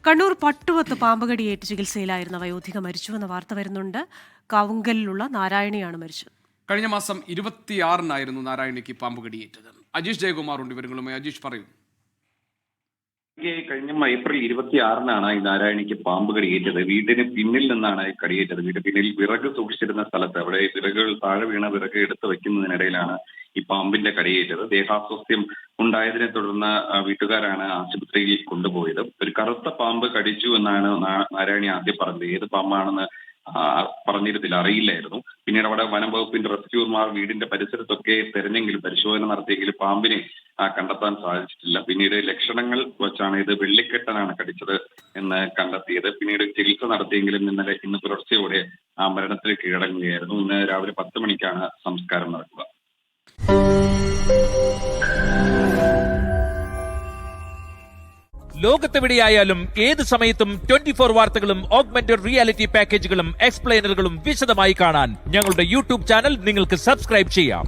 കണ്ണൂർ പട്ടുവത്ത് പാമ്പുകടിയേറ്റ് ചികിത്സയിലായിരുന്ന വയോധിക മരിച്ചുവെന്ന വാർത്ത വരുന്നുണ്ട്. കാവുങ്കലിലുള്ള നാരായണിയാണ് മരിച്ചത്. കഴിഞ്ഞ മാസം 26-നായിരുന്നു നാരായണിക്ക് പാമ്പുകടിയേറ്റത്. അജീഷ് ജയകുമാർ ഉണ്ട് വിവരങ്ങളുമായി. അജീഷ് പറയൂ. കഴിഞ്ഞ ഏപ്രിൽ 26-നാണ് ഈ നാരായണിക്ക് പാമ്പ് കടിയേറ്റത്. വീടിന് പിന്നിൽ നിന്നാണ് കടിയേറ്റത്. വീടിന് പിന്നിൽ വിറക് സൂക്ഷിച്ചിരുന്ന സ്ഥലത്ത്, അവിടെ വിറകുകൾ താഴെ വീണ വിറക് എടുത്തു വെക്കുന്നതിനിടയിലാണ് ഈ പാമ്പിന്റെ കടിയേറ്റത്. ദേഹാസ്വാസ്ഥ്യം ഉണ്ടായതിനെ തുടർന്ന് വീട്ടുകാരാണ് ആശുപത്രിയിൽ കൊണ്ടുപോയത്. ഒരു കറുത്ത പാമ്പ് കടിച്ചു എന്നാണ് നാരായണി ആദ്യം പറഞ്ഞത്. ഏത് പാമ്പാണെന്ന് പറഞ്ഞിരുന്നില്ല, അറിയില്ലായിരുന്നു. പിന്നീട് അവിടെ വനം വകുപ്പിന്റെ റെസ്ക്യൂർമാർ വീടിന്റെ പരിസരത്തൊക്കെ തെരഞ്ഞെങ്കിലും പരിശോധന നടത്തിയെങ്കിലും പാമ്പിനെ കണ്ടെത്താൻ സാധിച്ചിട്ടില്ല. പിന്നീട് ലക്ഷണങ്ങൾ വെച്ചാണ് ഇത് വെള്ളിക്കെട്ടനാണ് കടിച്ചത് എന്ന് കണ്ടെത്തിയത്. പിന്നീട് ചികിത്സ നടത്തിയെങ്കിലും ഇന്ന് പുലർച്ചെയോടെ മരണത്തിൽ കീഴടങ്ങുകയായിരുന്നു. ഇന്ന് രാവിലെ 10 മണിക്കാണ് സംസ്കാരം നടക്കുക. ലോകത്തെവിടെയായാലും ഏത് സമയത്തും 24 വാർത്തകളും ഓഗ്മെന്റഡ് റിയാലിറ്റി പാക്കേജുകളും എക്സ്പ്ലെയിനറുകളും വിശദമായി കാണാൻ ഞങ്ങളുടെ യൂട്യൂബ് ചാനൽ നിങ്ങൾക്ക് സബ്സ്ക്രൈബ് ചെയ്യാം.